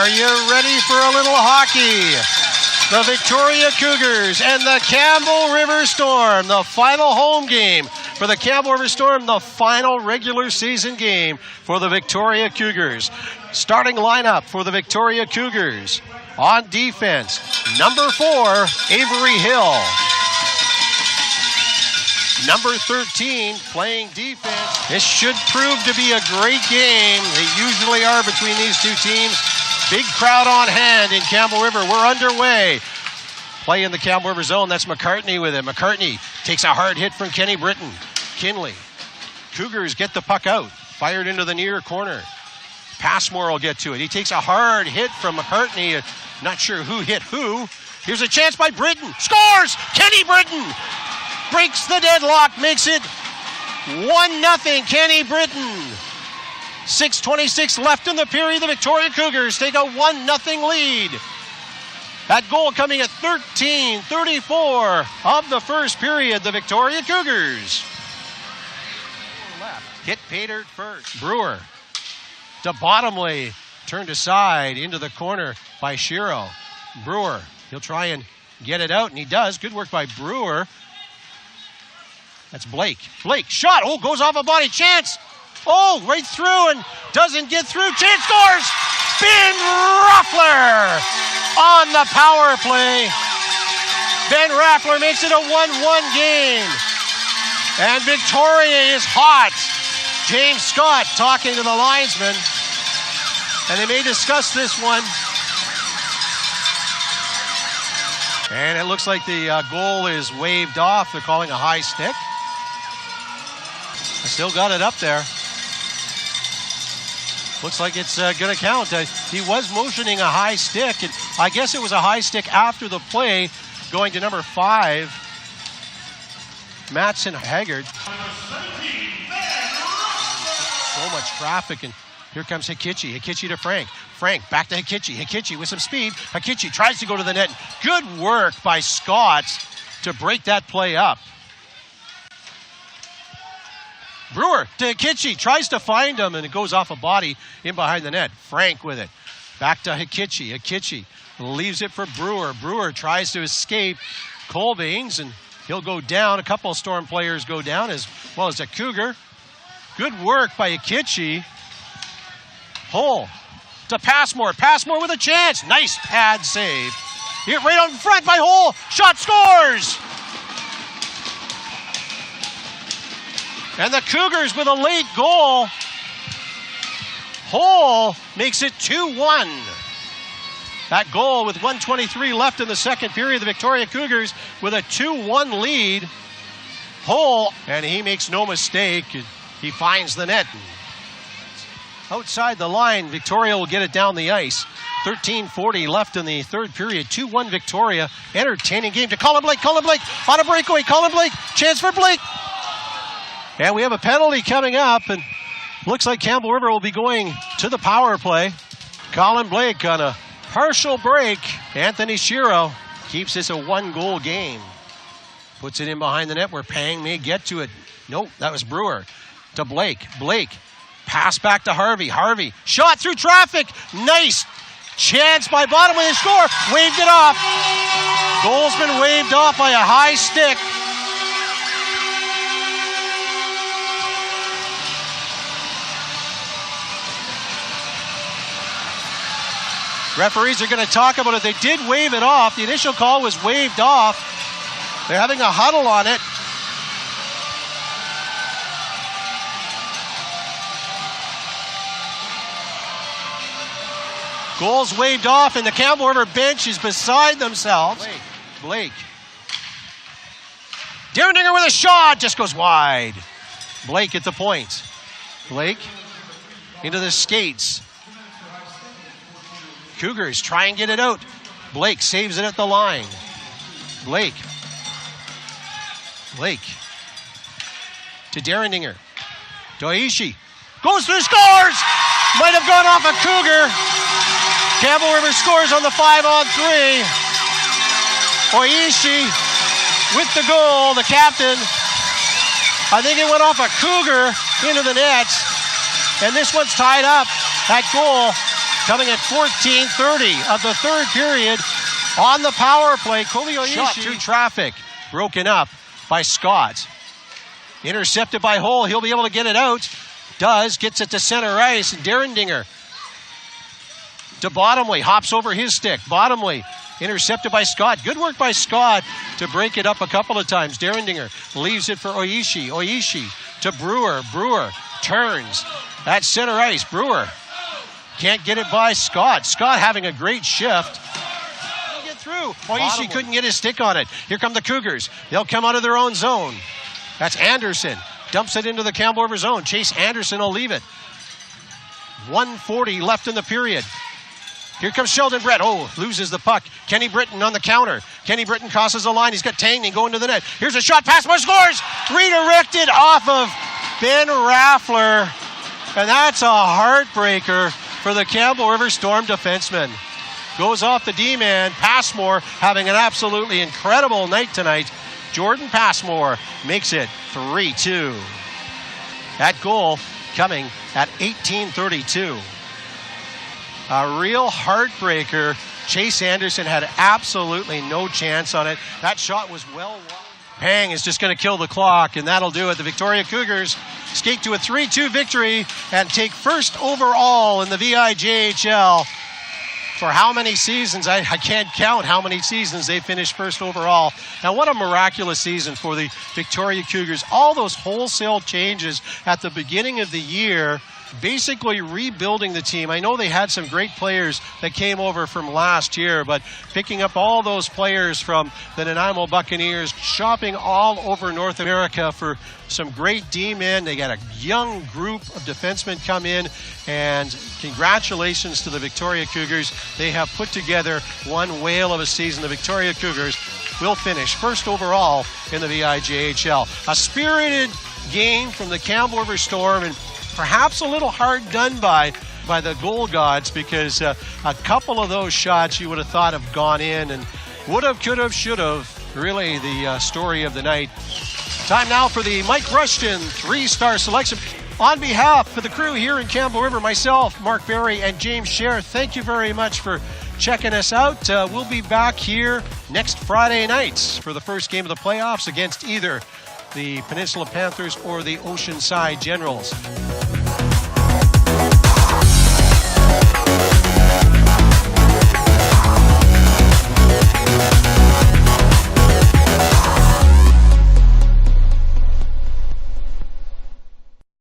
Are you ready for a little hockey? The Victoria Cougars and the Campbell River Storm, the final home game for the Campbell River Storm, the final regular season game for the Victoria Cougars. Starting lineup for the Victoria Cougars. On defense, number 4, Avery Hill. Number 13, playing defense. This should prove to be a great game. They usually are between these two teams. Big crowd on hand in Campbell River. We're underway. Play in the Campbell River zone. That's McCartney with it. McCartney takes a hard hit from Kenny Britton. Kinley. Cougars get the puck out. Fired into the near corner. Passmore will get to it. He takes a hard hit from McCartney. Not sure who hit who. Here's a chance by Britton. Scores! Kenny Britton breaks the deadlock, makes it 1-0 Kenny Britton. 6:26 left in the period. The Victoria Cougars take a 1-0 lead. That goal coming at 13:34 of the first period. The Victoria Cougars. Left. Hit Pater first. Brewer to Bottomley. Turned aside into the corner by Shiro. Brewer, he'll try and get it out, and he does. Good work by Brewer. That's Blake. Blake, shot. Oh, goes off a body. Chance. Oh, right through and doesn't get through. Chance scores. Ben Raffler on the power play. Ben Raffler makes it a 1-1 game. And Victoria is hot. James Scott talking to the linesman. And they may discuss this one. And it looks like the goal is waved off. They're calling a high stick. I still got it up there. Looks like it's going to count. He was motioning a high stick. And I guess it was a high stick after the play, going to number 5, Matson Haggard. So much traffic, and here comes Hikichi. Hikichi to Frank. Frank back to Hikichi. Hikichi with some speed. Hikichi tries to go to the net. Good work by Scott to break that play up. Brewer to Hikichi, tries to find him, and it goes off a body in behind the net. Frank with it. Back to Hikichi. Hikichi leaves it for Brewer. Brewer tries to escape Colbanes, and he'll go down. A couple of Storm players go down, as well as a Cougar. Good work by Hikichi. Hull to Passmore. Passmore with a chance. Nice pad save. Hit right on front by Hull. Shot scores! And the Cougars with a late goal. Hull makes it 2-1. That goal with 1:23 left in the second period. The Victoria Cougars with a 2-1 lead. Hull, and he makes no mistake. He finds the net. Outside the line, Victoria will get it down the ice. 13:40 left in the third period. 2-1 Victoria. Entertaining game to Colin Blake. Colin Blake on a breakaway. Colin Blake, chance for Blake. And we have a penalty coming up, and looks like Campbell River will be going to the power play. Colin Blake on a partial break. Anthony Shiro keeps this a 1-goal game. Puts it in behind the net where Pang may get to it. Nope, that was Brewer. To Blake. Blake, pass back to Harvey. Harvey, shot through traffic. Nice chance by Bottomley to score. Waved it off. Goal's been waved off by a high stick. Referees are going to talk about it. They did wave it off. The initial call was waved off. They're having a huddle on it. Goals waved off, and the Campbell River bench is beside themselves. Blake. Derringer with a shot, just goes wide. Blake at the point. Blake into the skates. Cougars try and get it out. Blake saves it at the line. Blake to Derringer. Doishi goes through, scores! Might have gone off a Cougar. Campbell River scores on the 5-on-3. Oishi with the goal, the captain. I think it went off a Cougar into the net. And this one's tied up. That goal coming at 14:30 of the third period on the power play. Shot through traffic, broken up by Scott. Intercepted by Hull. He'll be able to get it out. Gets it to center ice. Derendinger to Bottomley. Hops over his stick. Bottomley intercepted by Scott. Good work by Scott to break it up a couple of times. Derendinger leaves it for Oishi. Oishi to Brewer. Brewer turns at center ice. Brewer can't get it by Scott. Scott having a great shift. He'll get through. Oishi couldn't get his stick on it. Here come the Cougars. They'll come out of their own zone. That's Anderson. Dumps it into the Campbell River zone. Chase Anderson will leave it. 1:40 left in the period. Here comes Sheldon Brett. Oh, loses the puck. Kenny Britton on the counter. Kenny Britton crosses the line. He's got Tangney going to the net. Here's a shot. Pass, more scores. Redirected off of Ben Raffler. And that's a heartbreaker for the Campbell River Storm defenseman. Goes off the D-man. Passmore having an absolutely incredible night tonight. Jordan Passmore makes it 3-2. That goal coming at 18:32. A real heartbreaker. Chase Anderson had absolutely no chance on it. That shot was well won. Pang is just going to kill the clock, and that'll do it. The Victoria Cougars skate to a 3-2 victory and take first overall in the VIJHL. For how many seasons? I can't count how many seasons they finished first overall. And what a miraculous season for the Victoria Cougars. All those wholesale changes at the beginning of the year, basically rebuilding the team. I know they had some great players that came over from last year, but picking up all those players from the Nanaimo Buccaneers, shopping all over North America for some great D-men. They got a young group of defensemen come in, and congratulations to the Victoria Cougars. They have put together one whale of a season. The Victoria Cougars will finish first overall in the VIJHL. A spirited game from the Campbell River Storm, and perhaps a little hard done by the goal gods, because a couple of those shots you would have thought have gone in, and would have, could have, should have. Really the story of the night. Time now for the Mike Rushton 3-star selection. On behalf of the crew here in Campbell River, myself, Mark Berry, and James Scher, thank you very much for checking us out. We'll be back here next Friday nights for the first game of the playoffs against either the Peninsula Panthers or the Oceanside Generals.